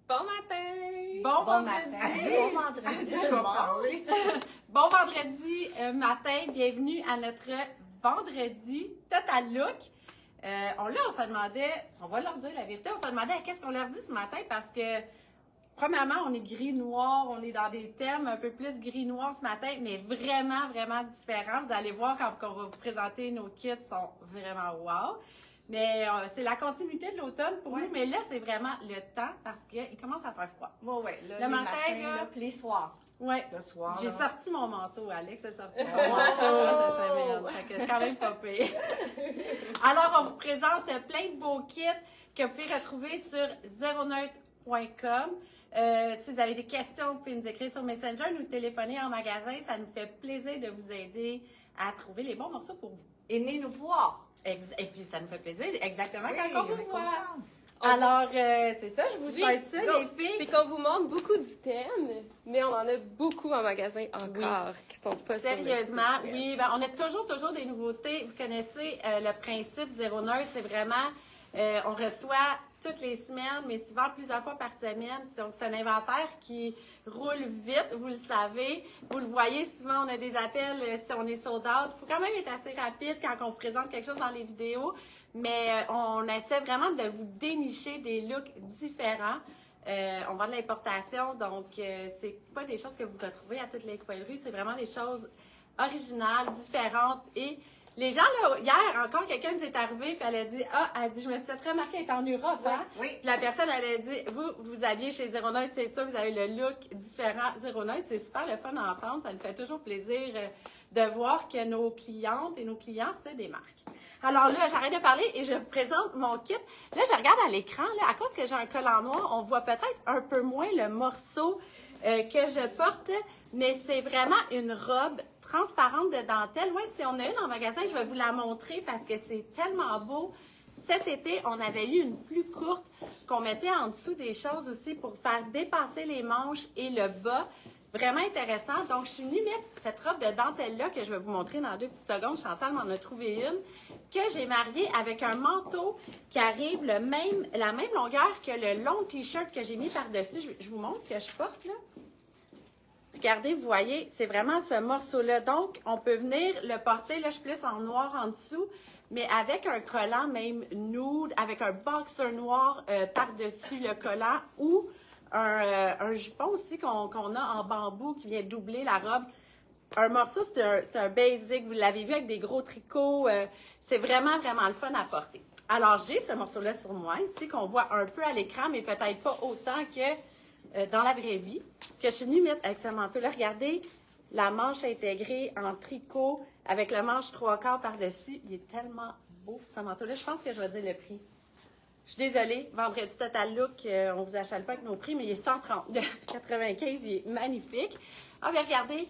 Bon matin! Bon vendredi! Bon vendredi! Bon vendredi matin, bienvenue à notre vendredi Total Look. On se demandait, on va leur dire la vérité, on se demandait qu'est-ce qu'on leur dit ce matin parce que, premièrement, on est gris-noir, on est dans des thèmes un peu plus gris-noir ce matin, mais vraiment, vraiment différents. Vous allez voir quand on va vous présenter nos kits, sont vraiment wow. Mais c'est la continuité de l'automne pour nous, mais là, c'est vraiment le temps parce qu'il commence à faire froid. Oui, là, le matin, là, puis les soirs. Oui, le soir. J'ai sorti mon manteau, Alex a sorti son manteau cette semaine. C'est quand même pas pire. Alors, on vous présente plein de beaux kits que vous pouvez retrouver sur zeroneutre.com. Si vous avez des questions, vous pouvez nous écrire sur Messenger, nous téléphoner en magasin. Ça nous fait plaisir de vous aider à trouver les bons morceaux pour vous. Et venez nous voir. Et puis, ça nous fait plaisir, exactement, quand on vous voit. On Alors, c'est ça, je vous souhaite ça, les filles. C'est qu'on vous montre beaucoup d'items, mais on en a beaucoup en magasin encore qui sont pas Sérieusement, oui. Ben, on a toujours des nouveautés. Vous connaissez le principe Zéro Neutre, c'est vraiment, on reçoit toutes les semaines, mais souvent plusieurs fois par semaine. Donc, c'est un inventaire qui roule vite, vous le savez. Vous le voyez, souvent, on a des appels si on est sold out. Il faut quand même être assez rapide quand on vous présente quelque chose dans les vidéos. Mais on essaie vraiment de vous dénicher des looks différents. On vend de l'importation, donc c'est pas des choses que vous retrouvez à toutes les coileries. C'est vraiment des choses originales, différentes. Et les gens, là, hier, encore, quelqu'un nous est arrivé, puis elle a dit, elle dit, je me suis fait remarquer, elle est en Europe, hein? Oui. Puis la personne, elle a dit, vous habillez chez Zéro Neutre, c'est ça, vous avez le look différent. Zéro Neutre, c'est super le fun à entendre. Ça nous fait toujours plaisir de voir que nos clientes et nos clients se démarquent. Alors là, j'arrête de parler et je vous présente mon kit. Là, je regarde à l'écran, là, à cause que j'ai un collant noir, on voit peut-être un peu moins le morceau que je porte, mais c'est vraiment une robe transparente de dentelle. Oui, si on a une en magasin, je vais vous la montrer parce que c'est tellement beau. Cet été, on avait eu une plus courte qu'on mettait en dessous des choses aussi pour faire dépasser les manches et le bas. Vraiment intéressant. Donc, je suis venue mettre cette robe de dentelle-là que je vais vous montrer dans 2 petites secondes. Chantal m'en a trouvé une que j'ai mariée avec un manteau qui arrive la même longueur que le long T-shirt que j'ai mis par-dessus. Je vous montre ce que je porte, là. Regardez, vous voyez, c'est vraiment ce morceau-là. Donc, on peut venir le porter, là, je suis plus en noir en dessous, mais avec un collant même nude, avec un boxer noir par-dessus le collant ou un jupon aussi qu'on a en bambou qui vient doubler la robe. Un morceau, c'est un basic. Vous l'avez vu avec des gros tricots. C'est vraiment, vraiment le fun à porter. Alors, j'ai ce morceau-là sur moi ici qu'on voit un peu à l'écran, mais peut-être pas autant que dans la vraie vie. Que je suis venue mettre avec ce manteau-là. Regardez, la manche intégrée en tricot avec le manche 3/4 par-dessus. Il est tellement beau, ce manteau-là. Je pense que je vais dire le prix. Je suis désolée, vendredi Total Look, on vous achète pas avec nos prix, mais il est 139,95, il est magnifique. Ah, mais regardez,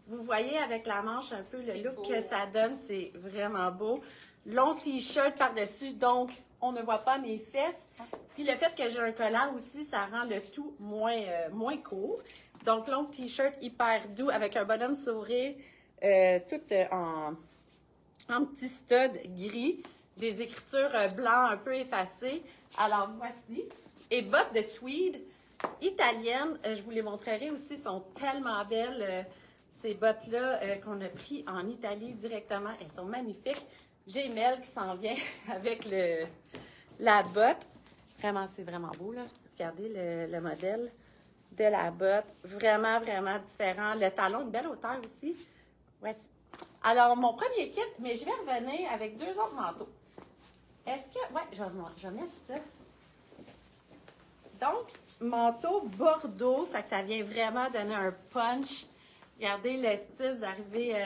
vous voyez avec la manche un peu le look que ça donne, c'est vraiment beau. Long t-shirt par-dessus, donc on ne voit pas mes fesses. Puis le fait que j'ai un collant aussi, ça rend le tout moins court. Donc long t-shirt hyper doux avec un bonhomme sourire, tout en petit stud gris. Des écritures blancs un peu effacées. Alors, voici. Et bottes de tweed italiennes. Je vous les montrerai aussi. Sont tellement belles, ces bottes-là, qu'on a pris en Italie directement. Elles sont magnifiques. J'ai Mel qui s'en vient avec la botte. Vraiment, c'est vraiment beau, là. Regardez le modèle de la botte. Vraiment, vraiment différent. Le talon, une belle hauteur aussi. Voici. Alors, mon premier kit, mais je vais revenir avec 2 autres manteaux. Est-ce que... Oui, je vais mettre ça. Donc, manteau bordeaux, fait que ça vient vraiment donner un punch. Regardez le style, vous arrivez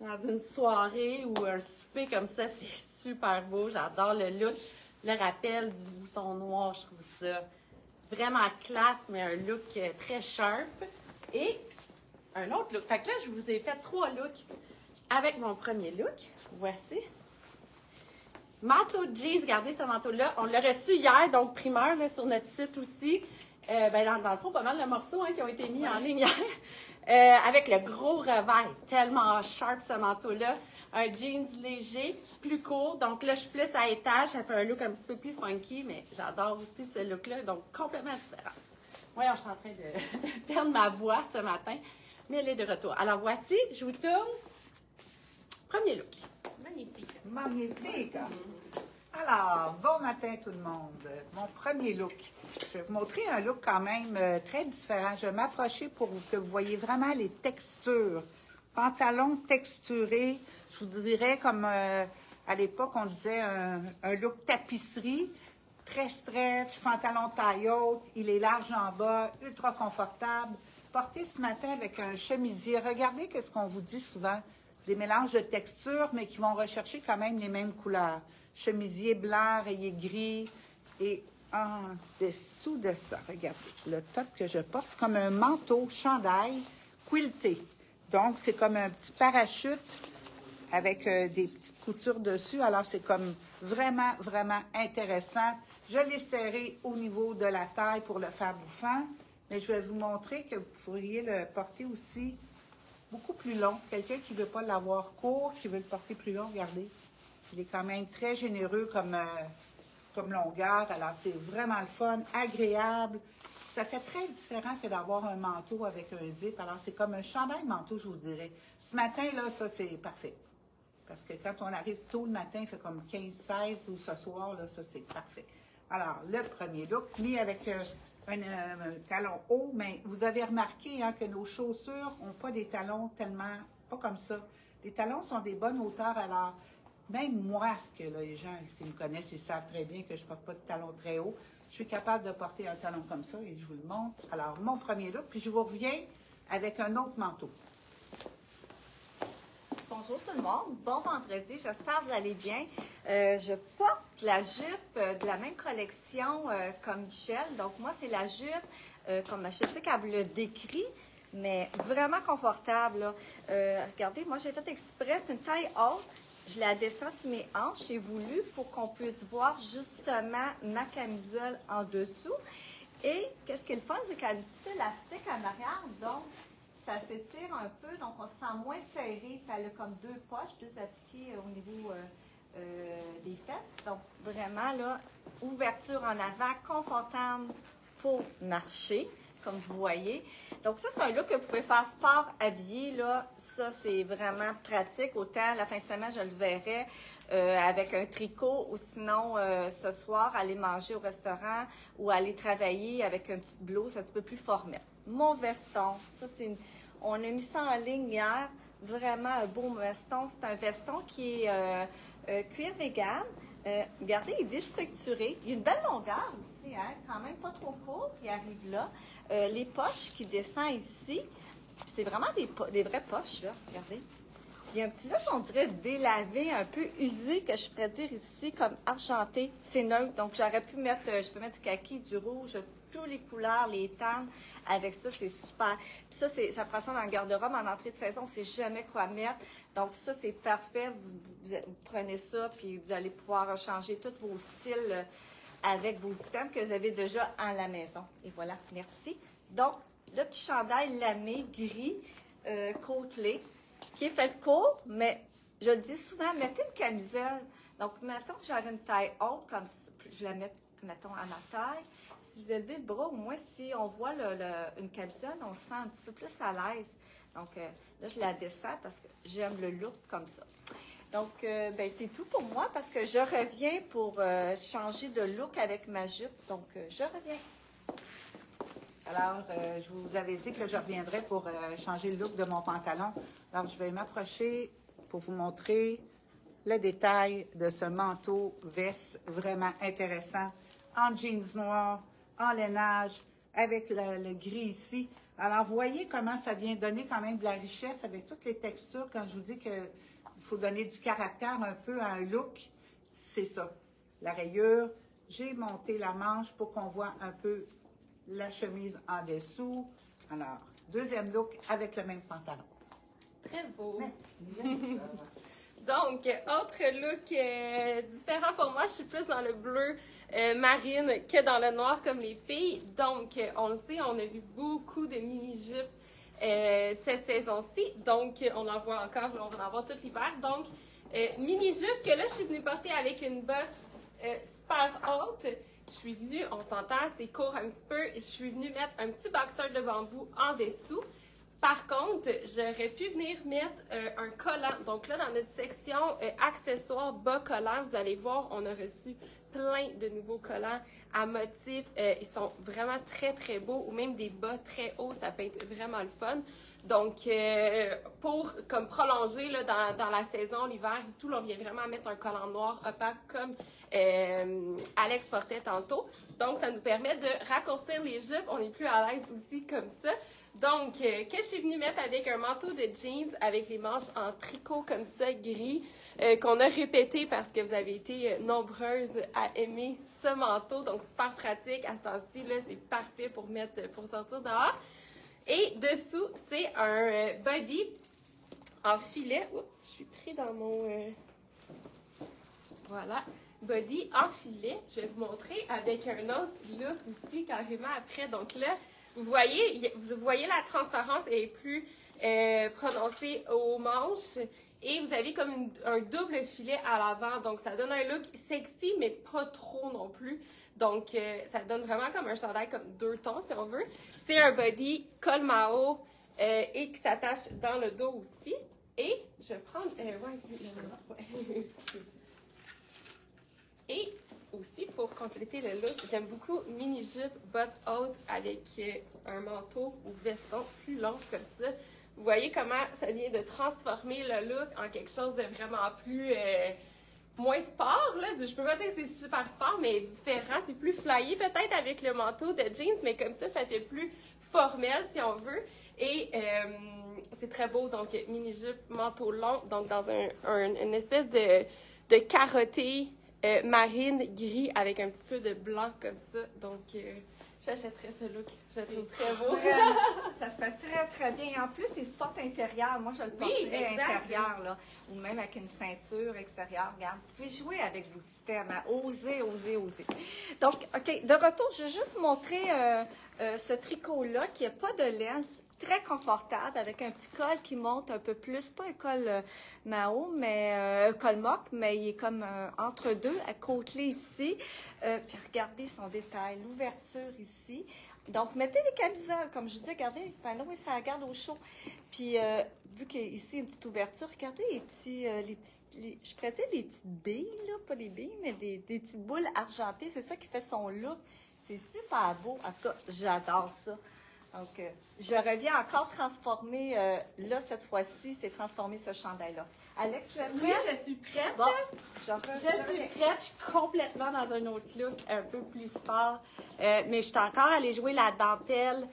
dans une soirée ou un souper comme ça, c'est super beau. J'adore le look. Le rappel du bouton noir, je trouve ça vraiment classe, mais un look très sharp. Et un autre look. Fait que là, je vous ai fait 3 looks avec mon premier look. Voici. Manteau de jeans, regardez ce manteau-là. On l'a reçu hier, donc primeur là, sur notre site aussi. Dans le fond, pas mal de morceaux qui ont été mis en ligne hier. Avec le gros revers, tellement sharp ce manteau-là. un jeans léger, plus court. Donc là, je suis plus à étage. Ça fait un look un petit peu plus funky, mais j'adore aussi ce look-là. Donc, complètement différent. Voyons, je suis en train de perdre ma voix ce matin, mais elle est de retour. Alors, voici, je vous tourne. Premier look. Magnifique. Magnifique! Alors, bon matin tout le monde. Mon premier look. Je vais vous montrer un look quand même très différent. Je vais m'approcher pour que vous voyez vraiment les textures. Pantalon texturé, je vous dirais comme à l'époque on disait un look tapisserie, très stretch, pantalon taille haute, il est large en bas, ultra confortable. Porté ce matin avec un chemisier. Regardez qu'est-ce qu'on vous dit souvent. Des mélanges de textures, mais qui vont rechercher quand même les mêmes couleurs. Chemisier blanc, rayé gris. Et en dessous de ça, regardez, le top que je porte, c'est comme un manteau chandail quilté. Donc, c'est comme un petit parachute avec des petites coutures dessus. Alors, c'est comme vraiment, vraiment intéressant. Je l'ai serré au niveau de la taille pour le faire bouffant. Mais je vais vous montrer que vous pourriez le porter aussi beaucoup plus long. Quelqu'un qui ne veut pas l'avoir court, qui veut le porter plus long, regardez. Il est quand même très généreux comme longueur. Alors, c'est vraiment le fun, agréable. Ça fait très différent que d'avoir un manteau avec un zip. Alors, c'est comme un chandail manteau, je vous dirais. Ce matin, là, ça, c'est parfait. Parce que quand on arrive tôt le matin, il fait comme 15-16 ou ce soir, là, ça, c'est parfait. Alors, le premier look, mis avec un talon haut, mais vous avez remarqué hein, que nos chaussures n'ont pas des talons tellement, pas comme ça. Les talons sont des bonnes hauteurs, alors même moi, que là, les gens, s'ils me connaissent, ils savent très bien que je ne porte pas de talons très hauts. Je suis capable de porter un talon comme ça et je vous le montre. Alors, mon premier look, puis je vous reviens avec un autre manteau. Bonjour tout le monde, bon vendredi, j'espère que vous allez bien. Je porte la jupe de la même collection comme Michelle. Donc moi, c'est la jupe, comme je sais qu'elle vous le décrit, mais vraiment confortable. Là. Regardez, moi j'ai fait exprès, c'est une taille haute. Je la descends sur mes hanches, j'ai voulu pour qu'on puisse voir justement ma camisole en dessous. Et qu'est-ce qui est le fun, c'est qu'elle a un petit élastique en arrière, donc ça s'étire un peu, donc on se sent moins serré. Puis elle a comme deux poches, deux appliqués au niveau des fesses. Donc vraiment, là, ouverture en avant, confortable pour marcher, comme vous voyez. Donc ça, c'est un look que vous pouvez faire sport habillé, là. Ça, c'est vraiment pratique. Autant la fin de semaine, je le verrais avec un tricot ou sinon, ce soir, aller manger au restaurant ou aller travailler avec une petite blouse un petit peu plus formelle. Mon veston, ça, c'est on a mis ça en ligne hier. Vraiment un beau veston. C'est un veston qui est cuir vegan. Regardez, il est déstructuré. Il y a une belle longueur aussi, hein? Quand même pas trop court. Il arrive là. Les poches qui descendent ici. C'est vraiment des vraies poches, là. Regardez. Puis il y a un petit look, on dirait délavé, un peu usé, que je pourrais dire ici, comme argenté. C'est neutre. Donc, j'aurais pu mettre, je peux mettre du kaki, du rouge, toutes les couleurs, les tannes. Avec ça, c'est super. Puis ça, ça prend ça dans le garde-robe en entrée de saison. On ne sait jamais quoi mettre. Donc ça, c'est parfait. Vous prenez ça, puis vous allez pouvoir changer tous vos styles avec vos items que vous avez déjà en la maison. Et voilà, merci. Donc, le petit chandail lamé, gris, côtelé, qui est fait court, mais je le dis souvent, mettez une camisole. Donc, mettons que j'avais une taille haute, comme ça, je la mets, mettons, à ma taille. Si vous élevez le bras, au moins, si on voit une camisole, on se sent un petit peu plus à l'aise. Donc, là, je la descends parce que j'aime le look comme ça. Donc, ben, c'est tout pour moi parce que je reviens pour changer de look avec ma jupe. Donc, je reviens. Alors, je vous avais dit que je reviendrais pour changer le look de mon pantalon. Alors, je vais m'approcher pour vous montrer le détail de ce manteau veste vraiment intéressant en jeans noirs, en lainage, avec le gris ici. Alors, voyez comment ça vient donner quand même de la richesse avec toutes les textures. Quand je vous dis qu'il faut donner du caractère un peu à un look, c'est ça. La rayure, j'ai monté la manche pour qu'on voit un peu la chemise en dessous. Alors, deuxième look avec le même pantalon. Très beau. Donc, autre look différent pour moi, je suis plus dans le bleu marine que dans le noir comme les filles. Donc, on le sait, on a vu beaucoup de mini-jupes cette saison-ci. Donc, on en voit encore, on va en voir tout l'hiver. Donc, mini-jupe que là, je suis venue porter avec une botte super haute. Je suis venue, on s'entend, c'est court un petit peu. Je suis venue mettre un petit boxeur de bambou en dessous. Par contre, j'aurais pu venir mettre un collant. Donc là, dans notre section accessoires bas collants, vous allez voir, on a reçu plein de nouveaux collants à motifs. Ils sont vraiment très, très beaux, ou même des bas très hauts, ça peut être vraiment le fun. Donc, pour comme prolonger là, dans la saison, l'hiver et tout, là, on vient vraiment mettre un collant noir opaque comme Alex portait tantôt. Donc, ça nous permet de raccourcir les jupes. On est plus à l'aise aussi comme ça. Donc, que je suis venue mettre avec un manteau de jeans avec les manches en tricot comme ça, gris, qu'on a répété parce que vous avez été nombreuses à aimer ce manteau. Donc, super pratique. À ce temps-ci, là, c'est parfait pour sortir dehors. Et dessous, c'est un body en filet. Oups, je suis pris dans mon... Voilà. Body en filet. Je vais vous montrer avec un autre look ici, carrément après. Donc là, vous voyez la transparence est plus prononcée aux manches. Et vous avez comme un double filet à l'avant. Donc, ça donne un look sexy, mais pas trop non plus. Donc, ça donne vraiment comme un chandail comme 2 tons, si on veut. C'est un body col Mao et qui s'attache dans le dos aussi. Et je vais prendre... Et aussi, pour compléter le look, j'aime beaucoup mini-jupe, bottes hautes avec un manteau ou veston plus long comme ça. Vous voyez comment ça vient de transformer le look en quelque chose de vraiment plus... moins sport, là. Je peux pas dire que c'est super sport, mais différent. C'est plus flyé peut-être avec le manteau de jeans, mais comme ça fait plus formel si on veut. Et c'est très beau, donc mini-jupe, manteau long, donc dans une espèce de carotté marine gris avec un petit peu de blanc comme ça. Donc j'achèterais ce look. Je le trouve très beau. Ça se fait très, très bien. Et en plus, il se porte intérieur. Moi, je le porterais intérieur, là. Ou même avec une ceinture extérieure. Regarde, vous pouvez jouer avec vos systèmes. Hein. Oser, oser, oser. Donc, OK, de retour, je vais juste montrer ce tricot-là qui n'a pas de laisse. Très confortable, avec un petit col qui monte un peu plus. Pas un col Mao, mais un col mock, mais il est comme entre deux, à côtelé ici. Puis regardez son détail, l'ouverture ici. Donc, mettez les camisoles, comme je dis, regardez, ben là, oui, ça garde au chaud. Puis, vu qu'il y a ici une petite ouverture, regardez je pourrais dire les petites billes, là, pas les billes, mais des petites boules argentées. C'est ça qui fait son look. C'est super beau. En tout cas, j'adore ça. Donc, je reviens encore transformer, là, cette fois-ci, c'est transformer ce chandail-là. Alex, tu es prête? Oui, je suis prête. Bon, je suis prête. Je suis complètement dans un autre look, un peu plus sport. Mais je suis encore allée jouer la dentelle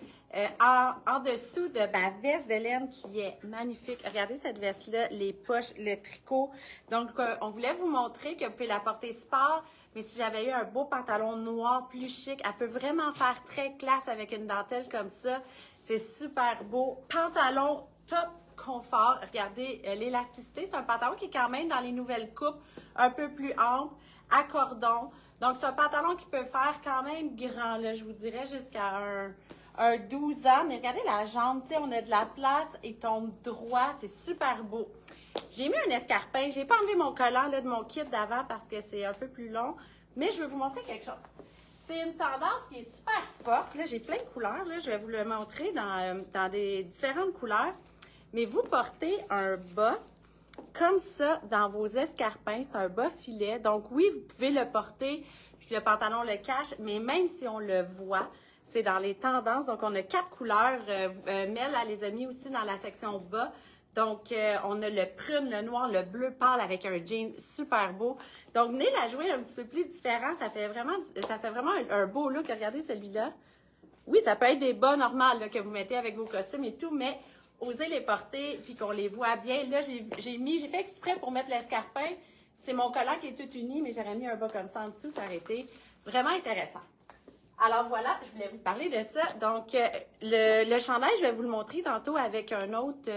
en dessous de ma veste de laine qui est magnifique. Regardez cette veste-là, les poches, le tricot. Donc, on voulait vous montrer que vous pouvez la porter sport. Mais si j'avais eu un beau pantalon noir plus chic, elle peut vraiment faire très classe avec une dentelle comme ça. C'est super beau. Pantalon top confort. Regardez l'élasticité. C'est un pantalon qui est quand même dans les nouvelles coupes un peu plus ample, à cordon. Donc, c'est un pantalon qui peut faire quand même grand, là, je vous dirais, jusqu'à un 12 ans. Mais regardez la jambe, tu sais, on a de la place, il tombe droit. C'est super beau. J'ai mis un escarpin. J'ai pas enlevé mon collant là, de mon kit d'avant parce que c'est un peu plus long. Mais je vais vous montrer quelque chose. C'est une tendance qui est super forte. Là, j'ai plein de couleurs. Là, je vais vous le montrer dans des différentes couleurs. Mais vous portez un bas comme ça dans vos escarpins. C'est un bas filet. Donc oui, vous pouvez le porter puis le pantalon le cache. Mais même si on le voit, c'est dans les tendances. Donc on a 4 couleurs. Mel, elle les a mis aussi dans la section bas. Donc, on a le prune, le noir, le bleu pâle avec un jean super beau. Donc, venez la jouer un petit peu plus différent. Ça fait vraiment un beau look. Regardez celui-là. Oui, ça peut être des bas normales là, que vous mettez avec vos costumes et tout, mais osez les porter puis qu'on les voit bien. Là, j'ai fait exprès pour mettre l'escarpin. C'est mon collant qui est tout uni, mais j'aurais mis un bas comme ça en dessous. Ça aurait été vraiment intéressant. Alors voilà, je voulais vous parler de ça. Donc, le chandail, je vais vous le montrer tantôt avec un autre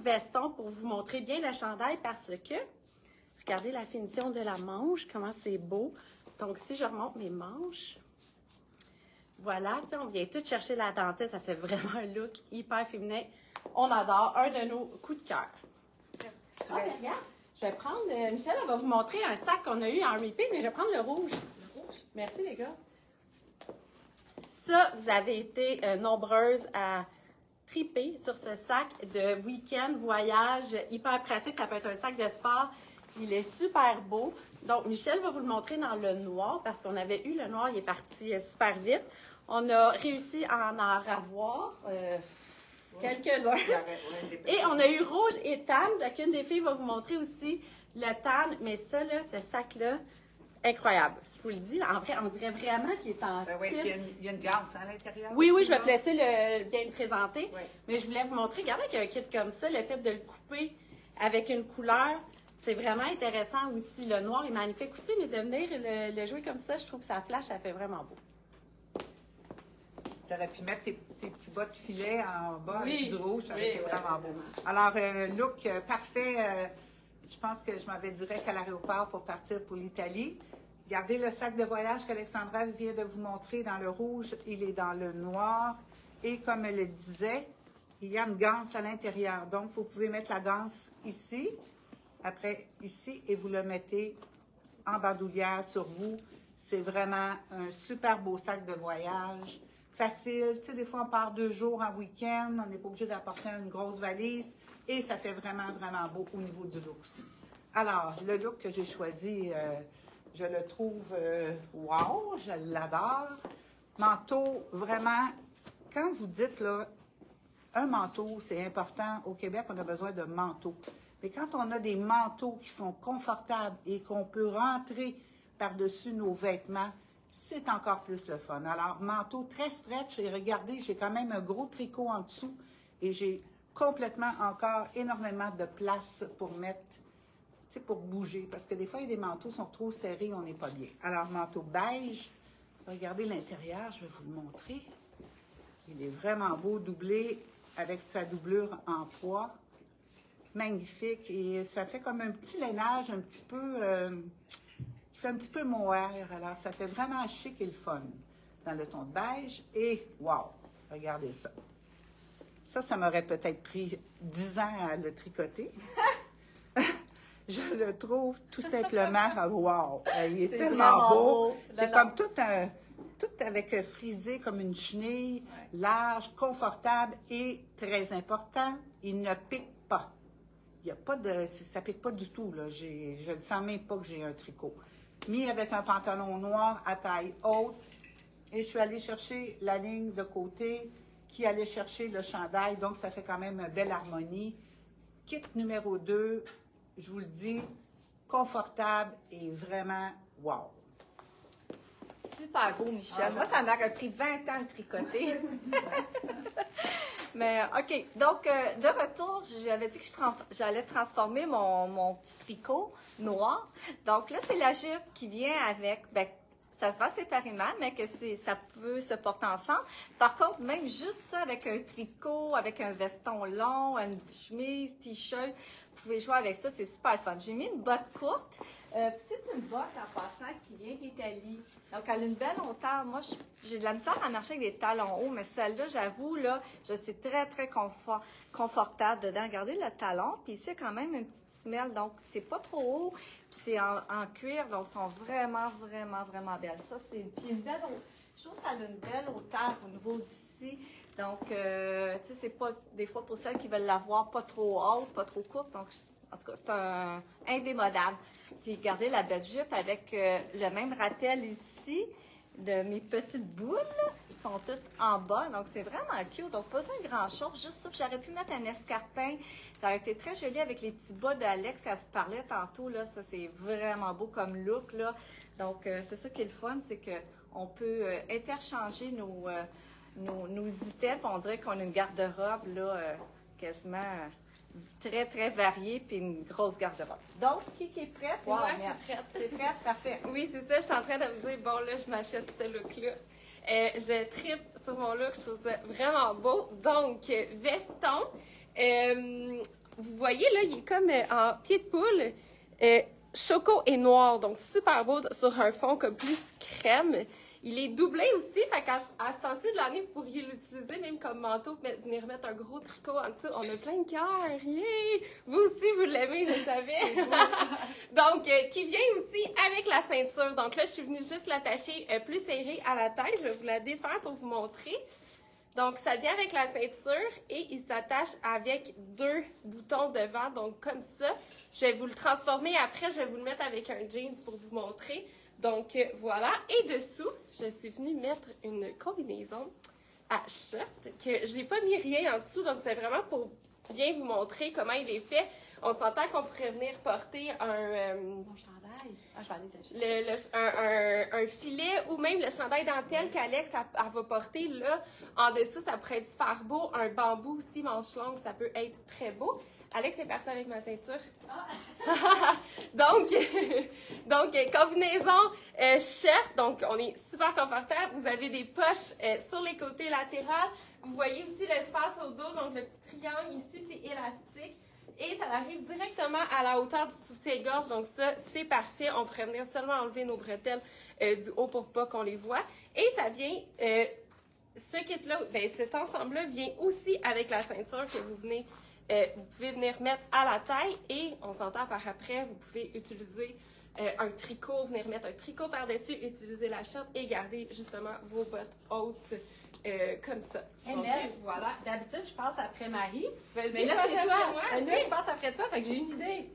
veston pour vous montrer bien le chandail parce que, regardez la finition de la manche, comment c'est beau. Donc, si je remonte mes manches, voilà, tu sais, on vient tout chercher la dentelle, ça fait vraiment un look hyper féminin. On adore, un de nos coups de cœur. Regarde, je Je vais prendre... Michel, elle va vous montrer un sac qu'on a eu en repeat, mais je vais prendre le rouge. Le rouge. Merci, les gars. Ça, vous avez été nombreuses à triper sur ce sac de week-end, voyage, hyper pratique. Ça peut être un sac de sport. Il est super beau. Donc, Michel va vous le montrer dans le noir parce qu'on avait eu le noir, il est parti super vite. On a réussi à en avoir quelques-uns. Et on a eu rouge et tan. Chacune des filles va vous montrer aussi le tan. Mais ça, là, ce sac-là, incroyable. Je vous le dis, en vrai, on dirait vraiment qu'il est en oui, il y a une ganse à l'intérieur. Oui, je vais te laisser bien le présenter. Oui. Mais je voulais vous montrer, regardez qu'un kit comme ça, le fait de le couper avec une couleur, c'est vraiment intéressant aussi. Le noir est magnifique aussi, mais de venir le jouer comme ça, je trouve que ça flash, ça fait vraiment beau. Tu aurais pu mettre tes petits bas de filet en bas Oui. avec du rouge, ça aurait été vraiment beau. Vraiment. Alors, look parfait. Je pense que je m'en vais direct à l'aéroport pour partir pour l'Italie. Regardez le sac de voyage qu'Alexandra vient de vous montrer dans le rouge. Il est dans le noir. Et comme elle le disait, il y a une ganse à l'intérieur. Donc, vous pouvez mettre la ganse ici, après ici, et vous le mettez en bandoulière sur vous. C'est vraiment un super beau sac de voyage. Facile. Tu sais, des fois, on part 2 jours en week-end. On n'est pas obligé d'apporter une grosse valise. Et ça fait vraiment, vraiment beau au niveau du look aussi. Alors, le look que j'ai choisi, je le trouve wow, je l'adore. Manteau, vraiment, quand vous dites, là, un manteau, c'est important. Au Québec, on a besoin de manteaux. Mais quand on a des manteaux qui sont confortables et qu'on peut rentrer par-dessus nos vêtements, c'est encore plus le fun. Alors, manteau très stretch. Et regardez, j'ai quand même un gros tricot en dessous. Et j'ai complètement encore énormément de place pour mettre, tu sais, pour bouger. Parce que des fois, il y a des manteaux qui sont trop serrés, on n'est pas bien. Alors, manteau beige. Regardez l'intérieur, je vais vous le montrer. Il est vraiment beau, doublé avec sa doublure en poids. Magnifique. Et ça fait comme un petit lainage un petit peu... qui fait un petit peu mohair. Alors, ça fait vraiment chic et le fun dans le ton de beige. Et, wow! Regardez ça. Ça m'aurait peut-être pris 10 ans à le tricoter. Je le trouve tout simplement, wow! Il est tellement beau. C'est comme tout avec frisé comme une chenille, large, confortable et, très important, il ne pique pas. Il y a pas de... Ça pique pas du tout, là. Je ne sens même pas que j'ai un tricot. Mis avec un pantalon noir à taille haute. Et je suis allée chercher la ligne de côté qui allait chercher le chandail. Donc, ça fait quand même une belle harmonie. Kit numéro 2, je vous le dis, confortable et vraiment wow. Super beau, Michel. Moi, ça m'aurait pris 20 ans à tricoter. Mais, OK. Donc, de retour, j'avais dit que j'allais transformer mon petit tricot noir. Donc, là, c'est la jupe qui vient avec... Ben, ça se vend séparément, mais que ça peut se porter ensemble. Par contre, même juste ça, avec un tricot, avec un veston long, une chemise, t-shirt, vous pouvez jouer avec ça, c'est super fun. J'ai mis une botte courte. C'est une botte, en passant, qui vient d'Italie. Donc, elle a une belle hauteur. Moi, j'ai de la misère à marcher avec des talons hauts, mais celle-là, j'avoue, là, je suis très, très confortable dedans. Regardez le talon, puis ici, il y a quand même une petite semelle, donc c'est pas trop haut, puis c'est en cuir, donc elles sont vraiment, vraiment, vraiment belles. Ça, c'est une belle hauteur. Je trouve que ça a une belle hauteur au niveau d'ici. Donc, tu sais, c'est pas, des fois, pour celles qui veulent l'avoir pas trop haute, pas trop courte, donc, en tout cas, c'est un indémodable. Puis, regardez la belle jupe avec le même rappel ici de mes petites boules. Ils sont toutes en bas, donc c'est vraiment cute. Donc, pas un grand chose, juste ça. Puis, j'aurais pu mettre un escarpin. Ça aurait été très joli avec les petits bas d'Alex, elle vous parlait tantôt, là. Ça, c'est vraiment beau comme look, là. Donc, c'est ça qui est le fun, c'est qu'on peut interchanger nos items. On dirait qu'on a une garde-robe, là, quasiment... très, très variée, puis une grosse garde-robe. Donc, qui est prête? Wow, moi, je suis prête. T'es prête? Parfait. Oui, c'est ça. Je suis en train de me dire, bon, là, je m'achète ce look-là. Je tripe sur mon look. Je trouve ça vraiment beau. Donc, veston. Vous voyez, là, il est comme en pied de poule. Choco et noir. Donc, super beau sur un fond comme plus crème. Il est doublé aussi, fait qu'à ce temps-ci de l'année, vous pourriez l'utiliser même comme manteau, venir mettre un gros tricot en dessous. On a plein de cœurs, yeah! Vous aussi, vous l'aimez, je savais. Donc, qui vient aussi avec la ceinture. Donc là, je suis venue juste l'attacher plus serré à la tête. Je vais vous la défaire pour vous montrer. Donc, ça vient avec la ceinture et il s'attache avec 2 boutons devant, donc comme ça. Je vais vous le transformer après, je vais vous le mettre avec un jeans pour vous montrer. Donc, voilà. Et dessous, je suis venue mettre une combinaison à shirt que j'ai pas mis rien en dessous, donc c'est vraiment pour bien vous montrer comment il est fait. On s'entend qu'on pourrait venir porter Mon chandail. Ah, je vais aller t'acheter. un filet ou même le chandail dentelle qu'Alex elle va porter là. En dessous, ça pourrait être super beau. Un bambou aussi, manche longue, ça peut être très beau. Alex est parti avec ma ceinture. donc, combinaison shirt. Donc, on est super confortable. Vous avez des poches sur les côtés latérales. Vous voyez aussi l'espace au dos. Donc, le petit triangle ici, c'est élastique. Et ça arrive directement à la hauteur du soutien-gorge. Donc, ça, c'est parfait. On pourrait venir seulement enlever nos bretelles du haut pour pas qu'on les voit. Et ça vient... ce kit-là, cet ensemble-là vient aussi avec la ceinture que vous venez... vous pouvez venir mettre à la taille et on s'entend par après, vous pouvez utiliser un tricot, venir mettre un tricot par-dessus, utiliser la short et garder justement vos bottes hautes comme ça. Hey, Mel, voilà. D'habitude, je passe après Marie. Mais là, c'est toi. Là, je passe après toi, fait que j'ai une idée.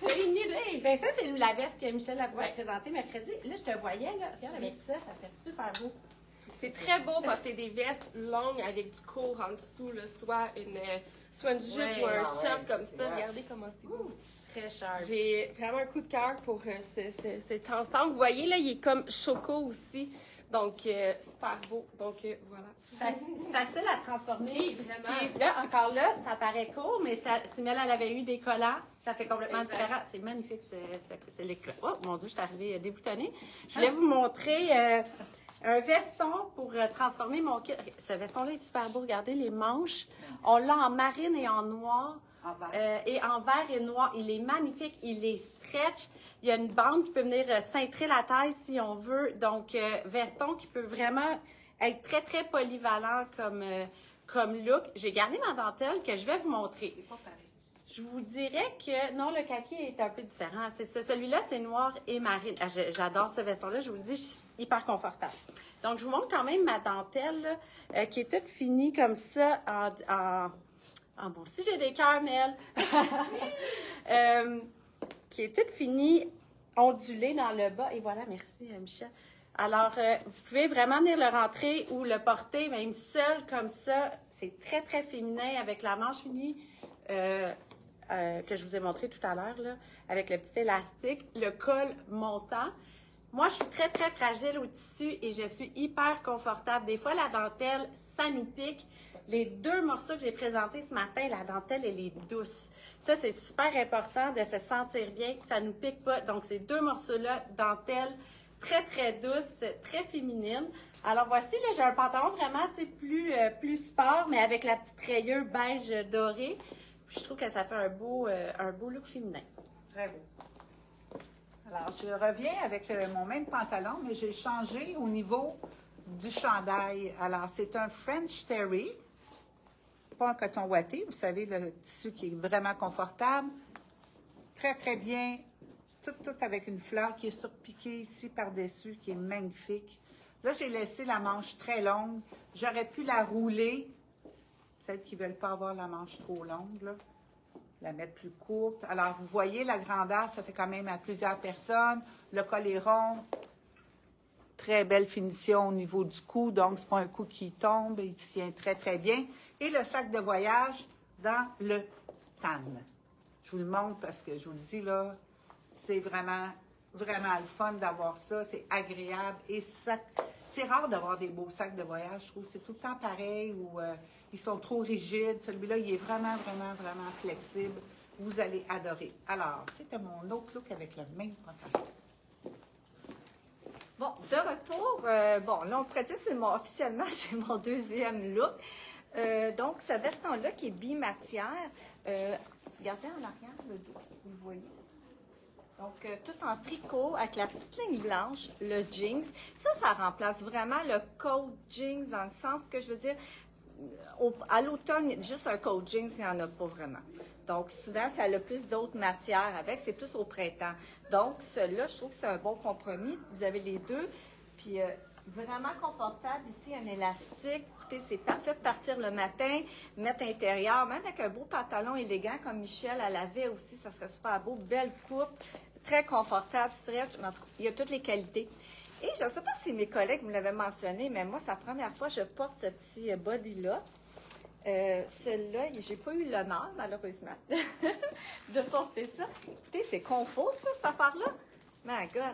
J'ai une idée. Ben ça, c'est la veste que Michel a présentée mercredi. Là, je te voyais, là. Regarde avec ça fait super beau. C'est très beau porter des vestes longues avec du court en dessous, là, soit une jupe ou un short comme ça. Regardez comment c'est beau. Très cher. J'ai vraiment un coup de cœur pour cet ensemble. Vous voyez, là, il est comme choco aussi. Donc, super beau. Donc, voilà. C'est facile à transformer. Oui, vraiment. Puis là, encore là, ça paraît court, mais si Mel, elle avait eu des collants, ça fait complètement différent. C'est magnifique, c'est l'éclat. Oh, mon Dieu, je suis arrivée déboutonnée. Je voulais vous montrer un veston pour transformer mon kit. Ce veston-là est super beau. Regardez les manches. On l'a en marine et en noir. Et en vert et noir. Il est magnifique. Il est stretch. Il y a une bande qui peut venir cintrer la taille si on veut. Donc, veston qui peut vraiment être très, très polyvalent comme look. J'ai gardé ma dentelle que je vais vous montrer. C'est pas pareil. Je vous dirais que, non, le kaki est un peu différent. Celui-là, c'est noir et marine. J'adore ce veston-là. Je vous le dis, je suis hyper confortable. Donc, je vous montre quand même ma dentelle là, qui est toute finie comme ça bon, si j'ai des cœurs, Mel. Qui est toute finie, ondulée dans le bas. Et voilà, merci, Michel. Alors, vous pouvez vraiment venir le rentrer ou le porter, même seul, comme ça. C'est très, très féminin avec la manche finie que je vous ai montré tout à l'heure, là, avec le petit élastique, le col montant. Moi, je suis très, très fragile au tissu et je suis hyper confortable. Des fois, la dentelle, ça nous pique. Les 2 morceaux que j'ai présentés ce matin, la dentelle, elle est douce. Ça, c'est super important de se sentir bien, que ça ne nous pique pas. Donc, ces 2 morceaux-là, dentelle, très, très douce, très féminine. Alors, voici, là, j'ai un pantalon vraiment, tu sais, plus sport, mais avec la petite rayure beige dorée. Puis, je trouve que ça fait un beau look féminin. Très beau. Alors, je reviens avec mon même pantalon, mais j'ai changé au niveau du chandail. Alors, c'est un French Terry, pas un coton ouaté, vous savez, le tissu qui est vraiment confortable. Très, très bien. Tout avec une fleur qui est surpiquée ici par-dessus, qui est magnifique. Là, j'ai laissé la manche très longue. J'aurais pu la rouler. Celles qui ne veulent pas avoir la manche trop longue, là. La mettre plus courte. Alors, vous voyez, la grandeur, ça fait quand même à plusieurs personnes. Le col est rond. Très belle finition au niveau du cou. Donc, ce n'est pas un cou qui tombe. Il tient très, très bien. Et le sac de voyage dans le tan. Je vous le montre parce que je vous le dis, là, c'est vraiment, vraiment le fun d'avoir ça. C'est agréable. Et c'est rare d'avoir des beaux sacs de voyage, je trouve. C'est tout le temps pareil ou ils sont trop rigides. Celui-là, il est vraiment, vraiment, vraiment flexible. Vous allez adorer. Alors, c'était mon autre look avec le même pantalon. Bon, de retour, bon, là, on pourrait dire que officiellement, c'est mon 2e look. Donc, ce veston-là qui est bimatière, regardez en arrière le dos, vous le voyez. Donc, tout en tricot avec la petite ligne blanche, le jeans. Ça remplace vraiment le coat jeans dans le sens que je veux dire, à l'automne, juste un coat jeans, il n'y en a pas vraiment. Donc, souvent, ça a plus d'autres matières avec, c'est plus au printemps. Donc, celui-là, je trouve que c'est un bon compromis. Vous avez les deux. Puis, vraiment confortable. Ici, un élastique. Écoutez, c'est parfait pour partir le matin, mettre à l'intérieur, même avec un beau pantalon élégant comme Michel, elle avait aussi, ça serait super beau. Belle coupe, très confortable, stretch. Il y a toutes les qualités. Et je ne sais pas si mes collègues me l'avaient mentionné, mais moi, c'est la première fois que je porte ce petit body-là. Celui-là, j'ai pas eu l'honneur, malheureusement, de porter ça. Écoutez, c'est confort, ça, cette affaire-là. My God,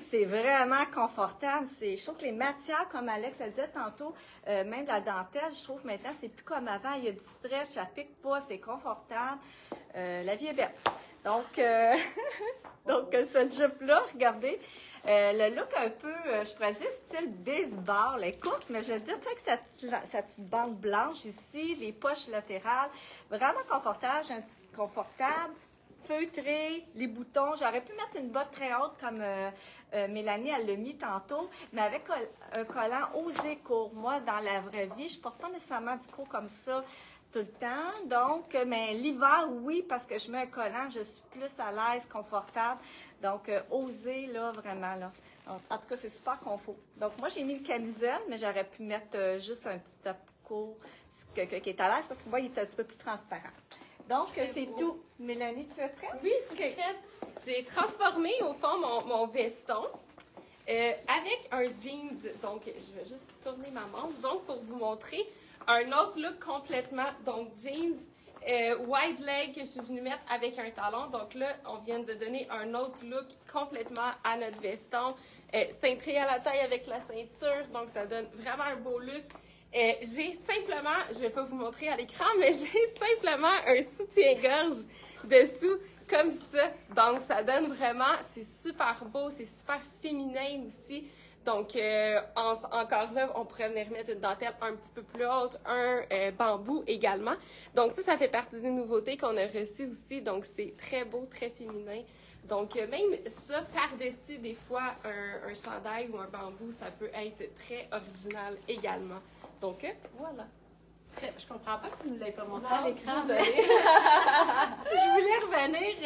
c'est vraiment confortable. Je trouve que les matières, comme Alex a dit tantôt, même la dentelle, je trouve maintenant, c'est plus comme avant. Il y a du stretch, ça pique pas, c'est confortable. La vie est belle. Donc, cette jupe-là, regardez, le look un peu, je pourrais dire, style baseball, elle est courte, mais je veux dire, tu sais, avec sa petite bande blanche ici, les poches latérales, vraiment confortable, confortable, feutré, les boutons. J'aurais pu mettre une botte très haute comme Mélanie, elle l'a mis tantôt, mais avec un collant osé court. Moi, dans la vraie vie, je porte pas nécessairement du court comme ça tout le temps. Donc, mais l'hiver, oui, parce que je mets un collant, je suis plus à l'aise, confortable. Donc, osé, là, vraiment, là. Donc, en tout cas, c'est super confort. Donc, moi, j'ai mis le camisole, mais j'aurais pu mettre juste un petit top court qui est à l'aise parce que moi, il est un petit peu plus transparent. Donc, c'est tout. Mélanie, tu es prête? Oui, je suis prête. J'ai transformé, au fond, mon veston avec un jeans. Donc, je vais juste tourner ma manche. Donc, pour vous montrer un autre look complètement. Donc, jeans, wide leg que je suis venue mettre avec un talon. Donc là, on vient de donner un autre look complètement à notre veston. Cintré à la taille avec la ceinture. Donc, ça donne vraiment un beau look. J'ai simplement, je ne vais pas vous montrer à l'écran, mais j'ai simplement un soutien-gorge dessous, comme ça. Donc, ça donne vraiment, c'est super beau, c'est super féminin aussi. Donc, encore là, on pourrait venir mettre une dentelle un petit peu plus haute, un bambou également. Donc, ça fait partie des nouveautés qu'on a reçues aussi. Donc, c'est très beau, très féminin. Donc, même ça, par-dessus, des fois, un chandail ou un bambou, ça peut être très original également. Donc, voilà. Je comprends pas que tu ne l'aies pas montré à Non, l'écran. désolée. Je voulais revenir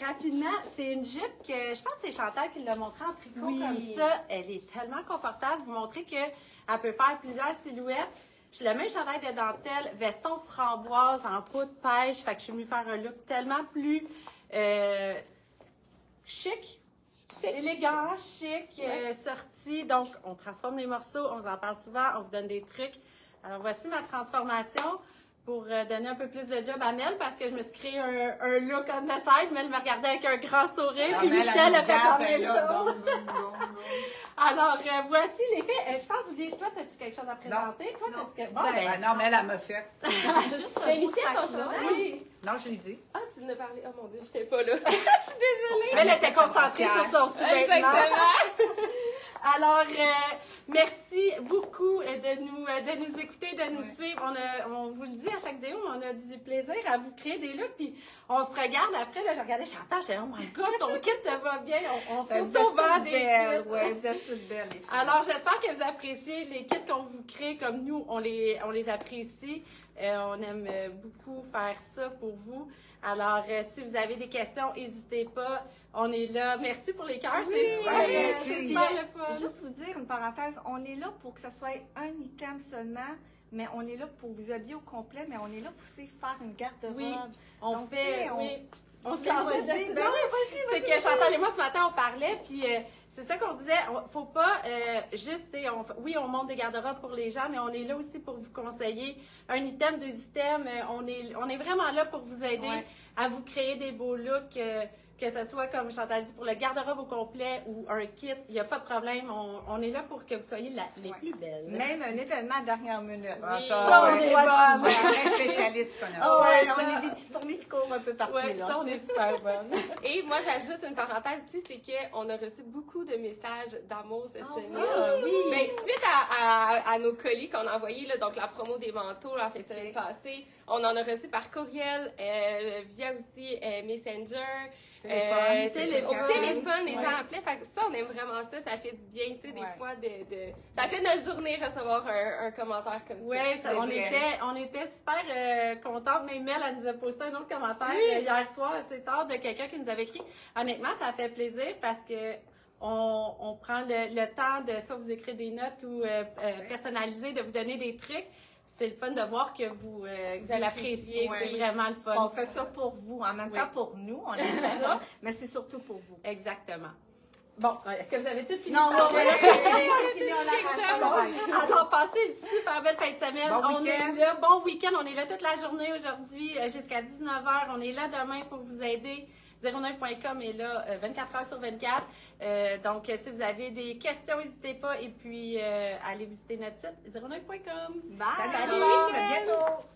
rapidement. C'est une jupe que je pense que c'est Chantal qui l'a montrée en tricot comme ça. Elle est tellement confortable. Vous montrez qu'elle peut faire plusieurs silhouettes. J'ai le même chandail de dentelle, veston framboise en peau de pêche. Fait que je suis venue faire un look tellement plus chic. Élégant, chic, sorti. Donc, on transforme les morceaux, on vous en parle souvent, on vous donne des trucs. Alors, voici ma transformation pour donner un peu plus de job à Mel parce que je me suis créé un look on the side. Mel me regardait avec un grand sourire, puis Michel a fait la même chose. Alors, voici les faits. Je pense, Olivier, toi, as-tu quelque chose à présenter? Non. Toi, t'as-tu Bon, non, mais elle m'a fait. Juste Mais Michel, ton chandail? Oui. Non, je l'ai dit. Ah, tu en as parlé. Oh mon Dieu, je n'étais pas là. Je suis désolée. Mais elle était concentrée sur son sous-vêtement. Exactement. Alors, merci beaucoup de nous écouter, de nous suivre. On vous le dit à chaque vidéo, on a du plaisir à vous créer des looks. Puis on se regarde après, là, je regardais Chantal, j'étais oh my God, ton kit te va bien. On se souvent des kits. Oui, vous êtes toutes belles. Les filles. Alors, j'espère que vous appréciez les kits qu'on vous crée comme nous, on les apprécie. On aime beaucoup faire ça pour vous. Alors, si vous avez des questions, n'hésitez pas. On est là. Merci pour les cœurs. C'est super le fun. Juste vous dire une parenthèse, on est là pour que ce soit un item seulement, mais on est là pour vous habiller au complet, mais on est là pour aussi faire une garde-robe. Oui, on Donc, fait... On se vas-y. Ben oui, c'est que Chantal et moi, ce matin, on parlait, puis c'est ça qu'on disait. Faut pas juste, tu sais, on monte des garde-robes pour les gens, mais on est là aussi pour vous conseiller un item, deux items. On est vraiment là pour vous aider à vous créer des beaux looks. Que ce soit, comme Chantal dit, pour le garde-robe au complet ou un kit, il n'y a pas de problème. On est là pour que vous soyez les plus belles. Même un événement de dernière minute. Ça, on est bonne. Un spécialiste qu'on a. On est des petites fourmis qui courent un peu partout. Ouais, là. ça, on est super bonnes. Et moi, j'ajoute une parenthèse ici, c'est qu'on a reçu beaucoup de messages d'amour cette semaine. Oui. Mais suite à nos colis qu'on a envoyés, là, donc la promo des manteaux là, en fait semaine passée. On en a reçu par courriel, via aussi Messenger, téléphone, les gens appelaient. Fait que ça, on aime vraiment ça. Ça fait du bien, tu sais, des fois, ça fait notre journée recevoir un commentaire comme ça. Oui, on était super contentes. Même Mel, elle nous a posté un autre commentaire hier soir, assez tard, de quelqu'un qui nous avait écrit. Honnêtement, ça fait plaisir parce que on prend le temps de soit vous écrire des notes ou personnaliser, de vous donner des trucs. C'est le fun de voir que vous l'appréciez. C'est vraiment le fun. On fait ça pour vous. En même temps, pour nous, on aime ça, mais c'est surtout pour vous. Exactement. Bon, est-ce que vous avez tout fini? Non, Alors, passez une super belle fin de semaine. Bon on week-end. est là. Bon week-end. On est là toute la journée aujourd'hui jusqu'à 19h. On est là demain pour vous aider. 09.com est là 24h/24. Donc, si vous avez des questions, n'hésitez pas. Et puis, allez visiter notre site 09.com. Bye! Salut tout le monde, à bientôt!